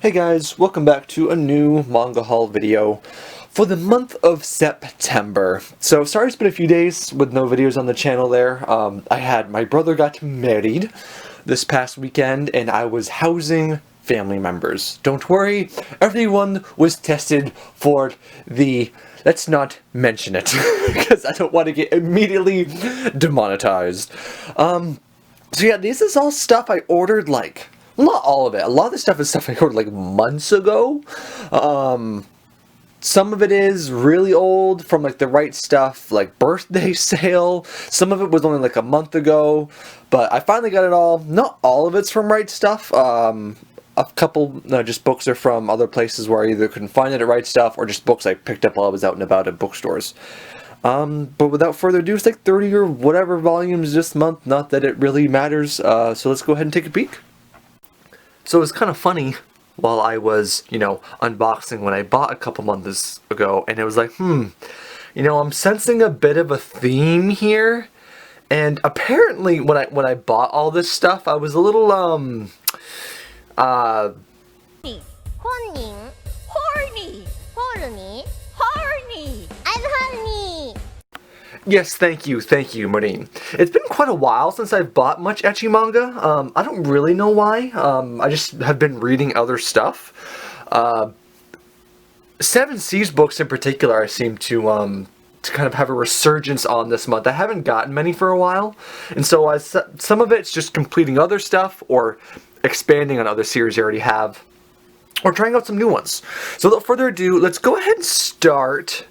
Hey guys, welcome back to a new manga haul video for the month of September. So sorry it's been a few days with no videos on the channel there. My brother got married this past weekend and I was housing family members. Don't worry, everyone was tested for the... Let's not mention it because I don't want to get immediately demonetized. So yeah, this is all stuff I ordered like... Not all of it. A lot of the stuff is stuff I ordered like months ago. Some of it is really old from like the Right Stuff like birthday sale. Some of it was only like a month ago. But I finally got it all. Not all of it's from Right Stuff. A couple just books are from other places where I either couldn't find it at Right Stuff or just books I picked up while I was out and about at bookstores. But without further ado, it's like 30 or whatever volumes this month. Not that it really matters. So let's go ahead and take a peek. So it was kind of funny while I was, unboxing when I bought a couple months ago, and it was like, I'm sensing a bit of a theme here. And apparently when I bought all this stuff, I was a little, horny. I'm horny. Yes, thank you, Marine. It's been quite a while since I've bought much ecchi manga. I don't really know why. I just have been reading other stuff. Seven Seas books in particular I seem to kind of have a resurgence on this month. I haven't gotten many for a while. And so some of it's just completing other stuff or expanding on other series I already have. Or trying out some new ones. So without further ado, let's go ahead and start...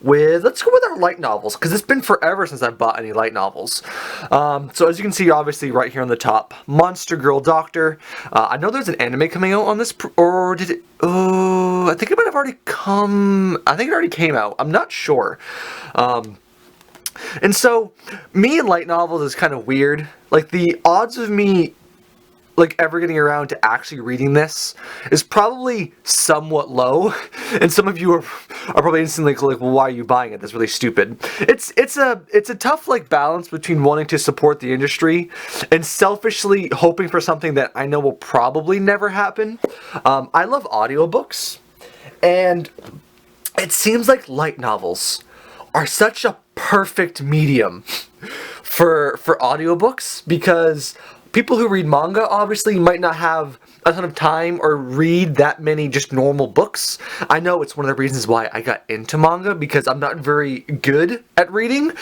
let's go with our light novels, because it's been forever since I've bought any light novels. So as you can see, obviously, right here on the top, Monster Girl Doctor. I know there's an anime coming out on this, or did it? Oh, I think it might have already come. I think it already came out. I'm not sure. And so, me and light novels is kind of weird. Like, the odds of me ever getting around to actually reading this is probably somewhat low, and some of you are probably instantly like, well, why are you buying it? That's really stupid. It's a tough balance between wanting to support the industry and selfishly hoping for something that I know will probably never happen. I love audiobooks, and it seems like light novels are such a perfect medium for audiobooks, because people who read manga obviously might not have a ton of time or read that many just normal books. I know it's one of the reasons why I got into manga, because I'm not very good at reading,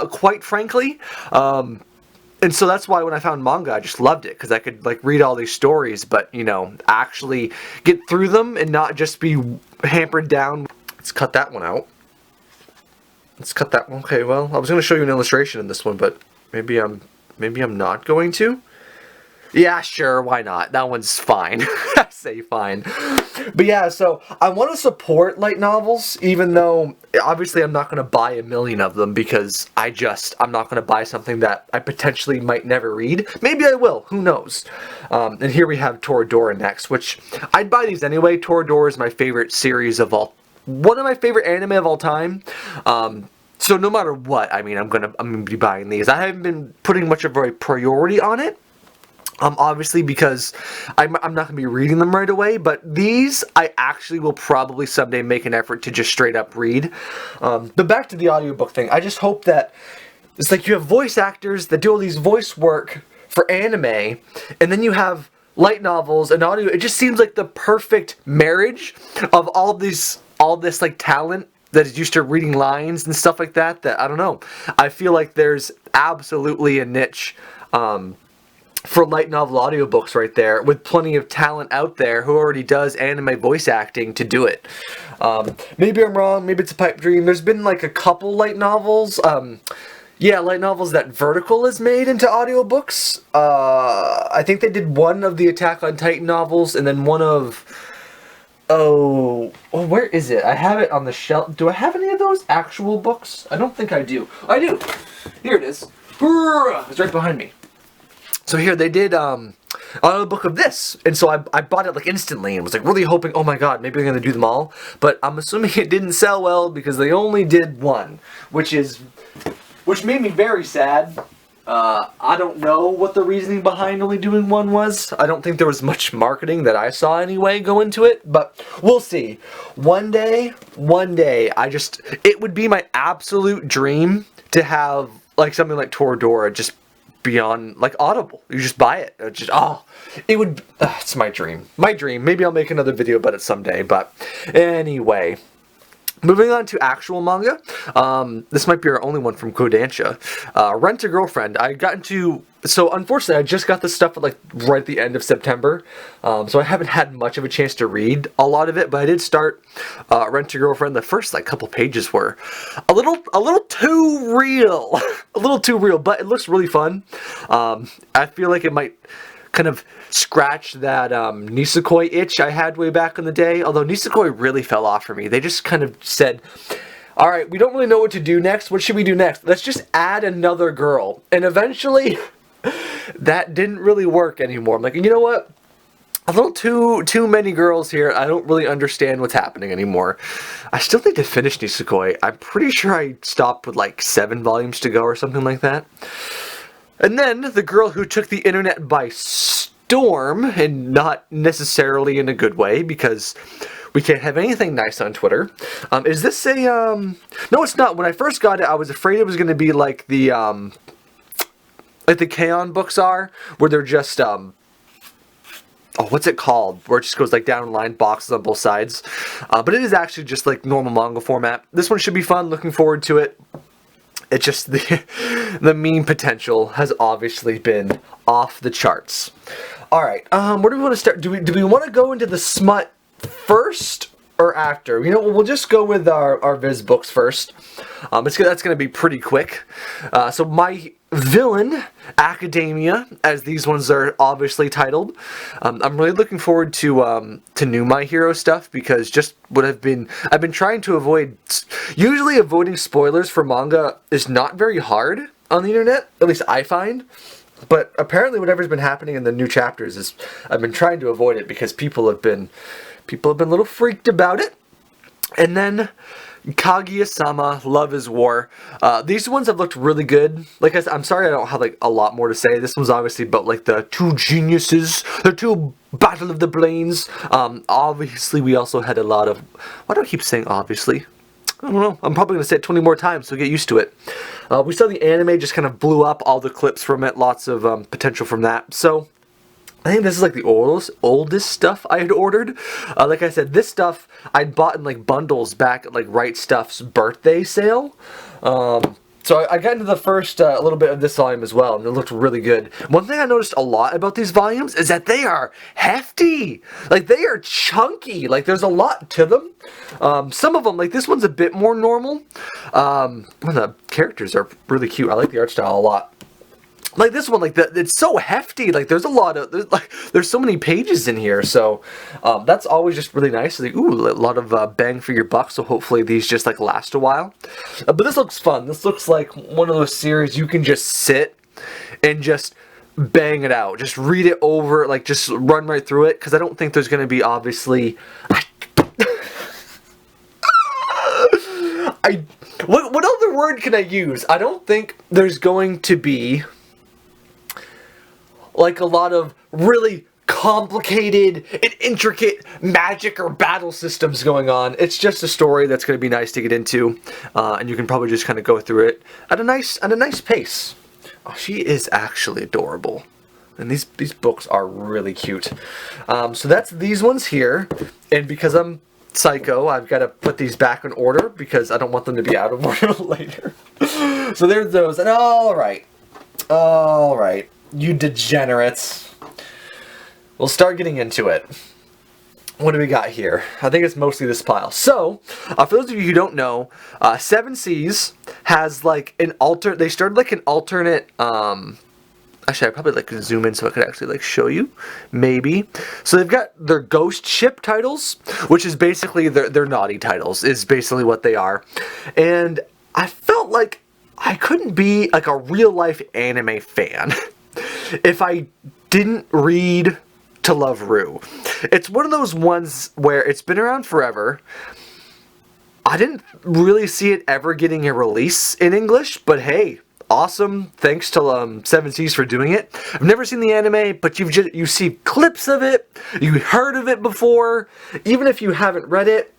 quite frankly. And so that's why when I found manga, I just loved it, because I could read all these stories, but actually get through them and not just be hampered down. Let's cut that one out. Let's cut that one. Okay, well, I was going to show you an illustration in this one, but maybe I'm not going to. Yeah, sure, why not? That one's fine. I say fine. But yeah, so I want to support light novels, even though obviously I'm not going to buy a million of them, because I'm not going to buy something that I potentially might never read. Maybe I will, who knows? And here we have Toradora next, which I'd buy these anyway. Toradora is my favorite series of one of my favorite anime of all time. So no matter what, I mean, I'm gonna be buying these. I haven't been putting much of a priority on it. Obviously, because I'm not going to be reading them right away, but these I actually will probably someday make an effort to just straight up read. But back to the audiobook thing, I just hope that it's like you have voice actors that do all these voice work for anime, and then you have light novels and audio. It just seems like the perfect marriage of all this talent that is used to reading lines and stuff like that, I don't know. I feel like there's absolutely a niche for light novel audiobooks right there, with plenty of talent out there who already does anime voice acting to do it. Maybe I'm wrong, maybe it's a pipe dream. There's been a couple light novels. Light novels that Vertical has made into audiobooks. I think they did one of the Attack on Titan novels, and then one of... Oh, where is it? I have it on the shelf. Do I have any of those actual books? I don't think I do. I do! Here it is. It's right behind me. So here, they did a book of this, and so I bought it instantly, and was really hoping, oh my god, maybe I'm going to do them all, but I'm assuming it didn't sell well, because they only did one, which made me very sad. I don't know what the reasoning behind only doing one was. I don't think there was much marketing that I saw anyway go into it, but we'll see. One day, it would be my absolute dream to have like something like Toradora just be on like Audible. You just buy it. It's my dream. My dream. Maybe I'll make another video about it someday, but anyway. Moving on to actual manga, this might be our only one from Kodansha. Rent a Girlfriend. So unfortunately, I just got this stuff at like right at the end of September, so I haven't had much of a chance to read a lot of it. But I did start Rent a Girlfriend. The first like couple pages were a little too real, a little too real, but it looks really fun. I feel like it might kind of scratch that Nisekoi itch I had way back in the day. Although Nisekoi really fell off for me. They just kind of said, alright, we don't really know what to do next. What should we do next? Let's just add another girl. And eventually, that didn't really work anymore. I'm like, you know what? A little too many girls here. I don't really understand what's happening anymore. I still need to finish Nisekoi. I'm pretty sure I stopped with like 7 volumes to go or something like that. And then, the girl who took the internet by storm, and not necessarily in a good way, because we can't have anything nice on Twitter. Is this a, no it's not. When I first got it, I was afraid it was going to be like the K-On! Books are, where they're just, what's it called? Where it just goes like down the line, boxes on both sides. But it is actually just like normal manga format. This one should be fun, looking forward to it. It's just the meme potential has obviously been off the charts. All right, where do we want to start? Do we want to go into the smut first or after? You know, we'll just go with our Viz books first. That's going to be pretty quick. So my villain, Academia, as these ones are obviously titled. I'm really looking forward to new My Hero stuff, because just what I've been trying to avoid. Usually avoiding spoilers for manga is not very hard on the internet, at least I find. But apparently whatever's been happening in the new chapters is, I've been trying to avoid it because people have been a little freaked about it. And then Kagi Osama, Love is War. These ones have looked really good. Like I said, I'm sorry I don't have like a lot more to say. This one's obviously about like the two geniuses, the two battle of the brains. Obviously we also had a lot of, why do I keep saying obviously? I don't know. I'm probably going to say it 20 more times, so get used to it. We saw the anime just kind of blew up, all the clips from it, lots of potential from that. So I think this is like the oldest stuff I had ordered. Like I said, this stuff I'd bought in like bundles back at like Right Stuff's birthday sale. So I got into the first little bit of this volume as well, and it looked really good. One thing I noticed a lot about these volumes is that they are hefty. Like, they are chunky. Like, there's a lot to them. Some of them, like this one's a bit more normal. The characters are really cute. I like the art style a lot. Like this one, like it's so hefty. Like there's a lot of there's so many pages in here. So that's always just really nice. Like, ooh, a lot of bang for your buck. So hopefully these just like last a while. But this looks fun. This looks like one of those series you can just sit and just bang it out. Just read it over. Like just run right through it. Because I don't think there's going to be obviously. What other word can I use? I don't think there's going to be like a lot of really complicated and intricate magic or battle systems going on. It's just a story that's going to be nice to get into, and you can probably just kind of go through it at a nice pace. Oh, she is actually adorable, and these books are really cute. So that's these ones here, and because I'm psycho, I've got to put these back in order because I don't want them to be out of order later. So there's those, and all right. You degenerates. We'll start getting into it. What do we got here? I think it's mostly this pile. So, for those of you who don't know, Seven Seas has like an they started like an alternate, actually I probably like zoom in so I could actually like show you, maybe. So they've got their ghost ship titles, which is basically their naughty titles, is basically what they are. And I felt like I couldn't be like a real life anime fan if I didn't read To Love Ru. It's one of those ones where it's been around forever. I didn't really see it ever getting a release in English, but hey, awesome. Thanks to Seven Seas for doing it. I've never seen the anime, but you see clips of it. You heard of it before. Even if you haven't read it,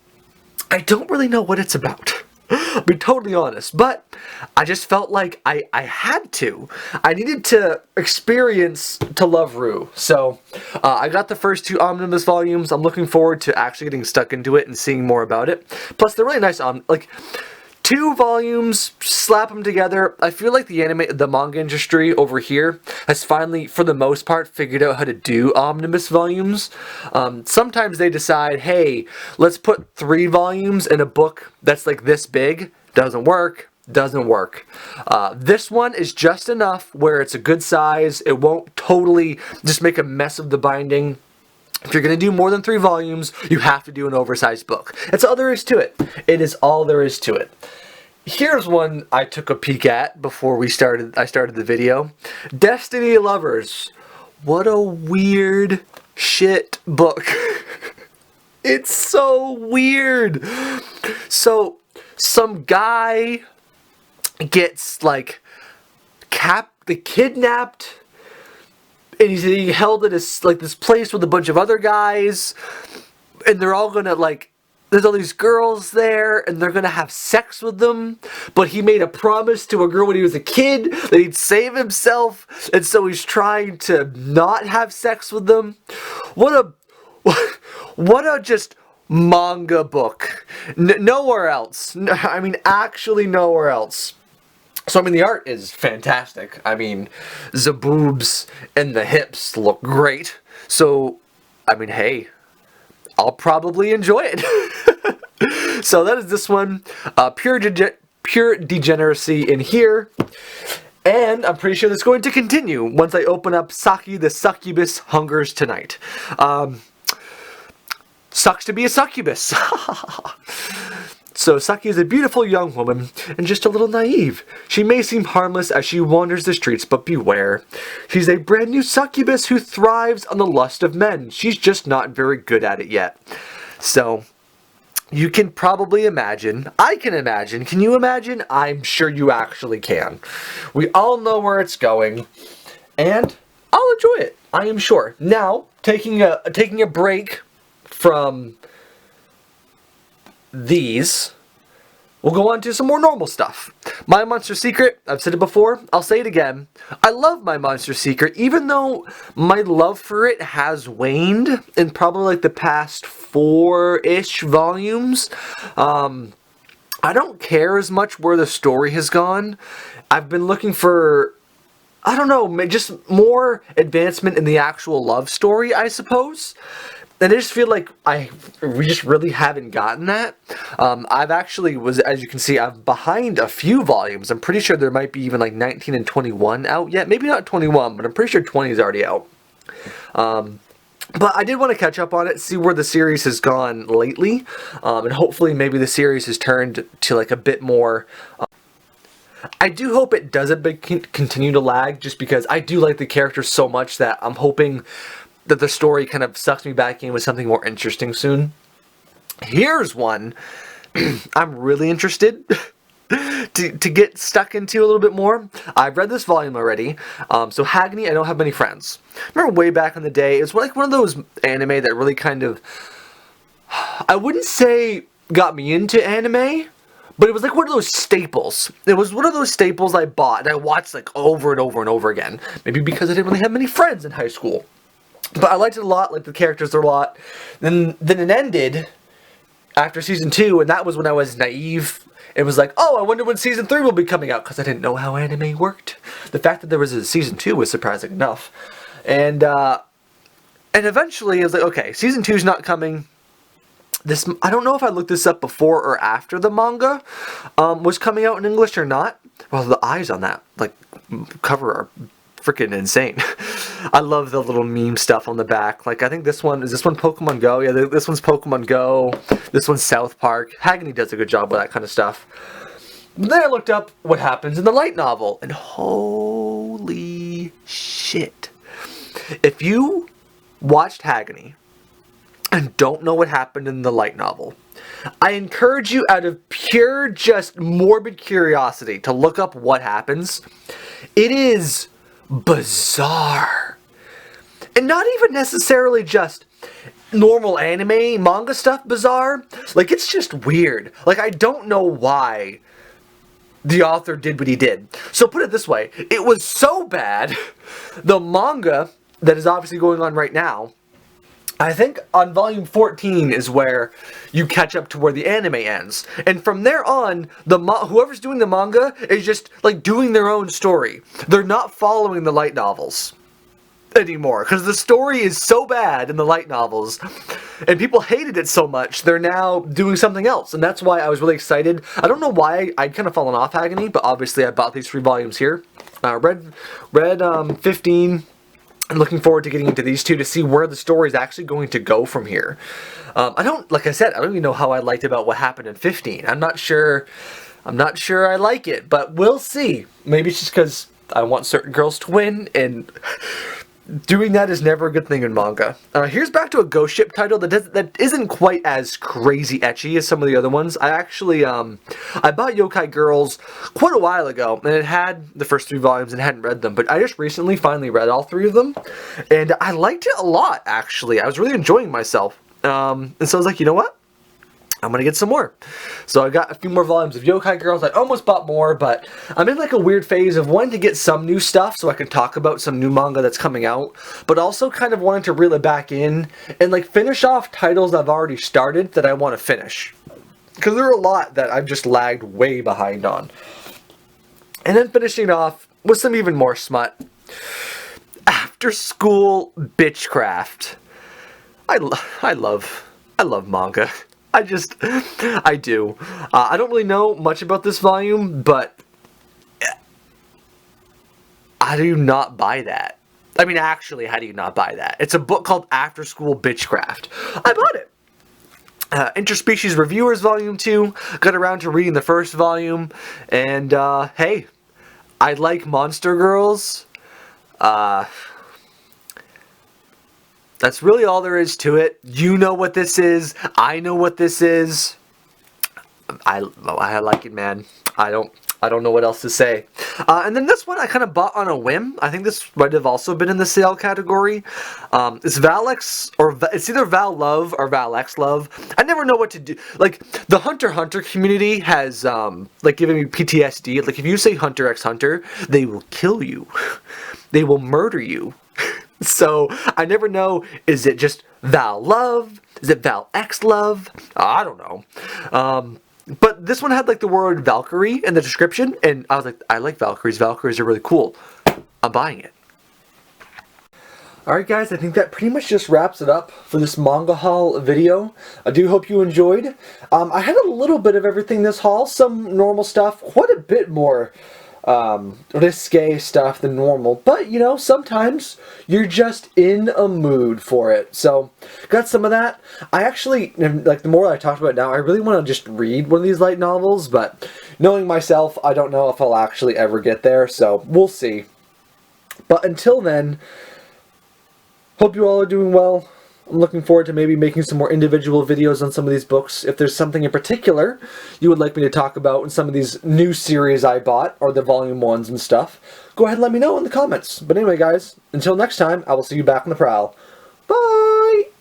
I don't really know what it's about. I'll be totally honest, but I just felt like I had to. I needed to experience to love Rue. So I got the first 2 omnibus volumes. I'm looking forward to actually getting stuck into it and seeing more about it. Plus, they're really nice. Like 2 volumes, slap them together. I feel like the manga industry over here has finally, for the most part, figured out how to do omnibus volumes. Sometimes they decide, hey, let's put 3 volumes in a book that's like this big. Doesn't work. Doesn't work. This one is just enough where it's a good size. It won't totally just make a mess of the binding. If you're going to do more than 3 volumes, you have to do an oversized book. That's all there is to it. It is all there is to it. Here's one I took a peek at before I started the video. Destiny Lovers. What a weird shit book. It's so weird. So, some guy gets, like, kidnapped, and he's held at this place with a bunch of other guys, and they're all gonna, like, there's all these girls there, and they're gonna have sex with them, but he made a promise to a girl when he was a kid that he'd save himself, and so he's trying to not have sex with them. What a just manga book. Nowhere else. I mean, actually nowhere else. So, I mean, the art is fantastic. I mean, the boobs and the hips look great. So, I mean, hey, I'll probably enjoy it. So, that is this one. Pure degeneracy in here. And I'm pretty sure that's going to continue once I open up Saki the Succubus Hungers Tonight. Sucks to be a succubus. So Saki is a beautiful young woman, and just a little naive. She may seem harmless as she wanders the streets, but beware. She's a brand new succubus who thrives on the lust of men. She's just not very good at it yet. So, you can probably imagine. I can imagine. Can you imagine? I'm sure you actually can. We all know where it's going, and I'll enjoy it. I am sure. Now, taking a break from these, we'll go on to some more normal stuff. My Monster Secret, I've said it before, I'll say it again. I love My Monster Secret, even though my love for it has waned in probably like the past 4-ish volumes. I don't care as much where the story has gone. I've been looking for, I don't know, just more advancement in the actual love story, I suppose. And I just feel like we just really haven't gotten that. I've actually as you can see, I'm behind a few volumes. I'm pretty sure there might be even like 19 and 21 out yet. Maybe not 21, but I'm pretty sure 20 is already out. But I did want to catch up on it, see where the series has gone lately. And hopefully maybe the series has turned to like a bit more... I do hope it doesn't continue to lag, just because I do like the characters so much that I'm hoping that the story kind of sucks me back in with something more interesting soon. Here's one I'm really interested to get stuck into a little bit more. I've read this volume already. So Hagni, I don't have many friends. Remember way back in the day, it was like one of those anime that really kind of, I wouldn't say got me into anime, but it was like one of those staples. It was one of those staples I bought and I watched like over and over and over again. Maybe because I didn't really have many friends in high school. But I liked it a lot, liked the characters a lot. Then it ended after season 2, and that was when I was naive. It was like, oh, I wonder when season 3 will be coming out, because I didn't know how anime worked. The fact that there was a season 2 was surprising enough. And eventually I was like, okay, season 2's not coming. I don't know if I looked this up before or after the manga was coming out in English or not. Well, the eyes on that like cover are freaking insane. I love the little meme stuff on the back. Like, I think is this one Pokemon Go? Yeah, this one's Pokemon Go. This one's South Park. Hagni does a good job with that kind of stuff. Then I looked up what happens in the light novel, and holy shit. If you watched Hagni and don't know what happened in the light novel, I encourage you out of pure just morbid curiosity to look up what happens. It is bizarre. And not even necessarily just normal anime, manga stuff bizarre. Like, it's just weird. Like, I don't know why the author did what he did. So put it this way, it was so bad, the manga that is obviously going on right now, I think on volume 14 is where you catch up to where the anime ends. And from there on, whoever's doing the manga is just, like, doing their own story. They're not following the light novels anymore, because the story is so bad in the light novels, and people hated it so much, they're now doing something else. And that's why I was really excited. I don't know why I'd kind of fallen off Agony, but obviously I bought these 3 volumes here. Read 15, and looking forward to getting into these 2 to see where the story is actually going to go from here. Like I said, I don't even know how I liked about what happened in 15. I'm not sure I like it, but we'll see. Maybe it's just because I want certain girls to win, and doing that is never a good thing in manga. Here's back to a Ghost Ship title that isn't quite as crazy ecchi as some of the other ones. I actually, I bought Yokai Girls quite a while ago, and it had the first 3 volumes and hadn't read them, but I just recently finally read all 3 of them, and I liked it a lot, actually. I was really enjoying myself. And so I was like, you know what? I'm gonna get some more. So I got a few more volumes of Yokai Girls. I almost bought more, but I'm in like a weird phase of wanting to get some new stuff so I can talk about some new manga that's coming out, but also kind of wanting to reel it back in and like finish off titles I've already started that I want to finish. Because there are a lot that I've just lagged way behind on. And then finishing off with some even more smut. After School Bitchcraft. I love manga. I do. I don't really know much about this volume, but how do you not buy that? I mean, actually, how do you not buy that? It's a book called After School Bitchcraft. I bought it. Interspecies Reviewers Volume 2. Got around to reading the first volume. And, hey, I like monster girls. That's really all there is to it. You know what this is. I know what this is. I like it, man. I don't know what else to say. And then this one I kind of bought on a whim. I think this might have also been in the sale category. It's Valex, or it's either Val Love or Val X Love. I never know what to do. Like, the Hunter x Hunter community has like given me PTSD. Like, if you say Hunter x Hunter, they will kill you. They will murder you. So, I never know, is it just Val Love? Is it Val X Love? I don't know. But this one had like the word Valkyrie in the description, and I was like, I like Valkyries. Valkyries are really cool. I'm buying it. Alright guys, I think that pretty much just wraps it up for this manga haul video. I do hope you enjoyed. I had a little bit of everything this haul, some normal stuff, quite a bit more risque stuff than normal, but you know, sometimes you're just in a mood for it. So got some of that. I actually, like, the more I talked about it now, I really want to just read one of these light novels, but knowing myself, I don't know if I'll actually ever get there, so we'll see. But until then, hope you all are doing well. I'm looking forward to maybe making some more individual videos on some of these books. If there's something in particular you would like me to talk about in some of these new series I bought, or the volume 1s and stuff, go ahead and let me know in the comments. But anyway guys, until next time, I will see you back on the prowl. Bye!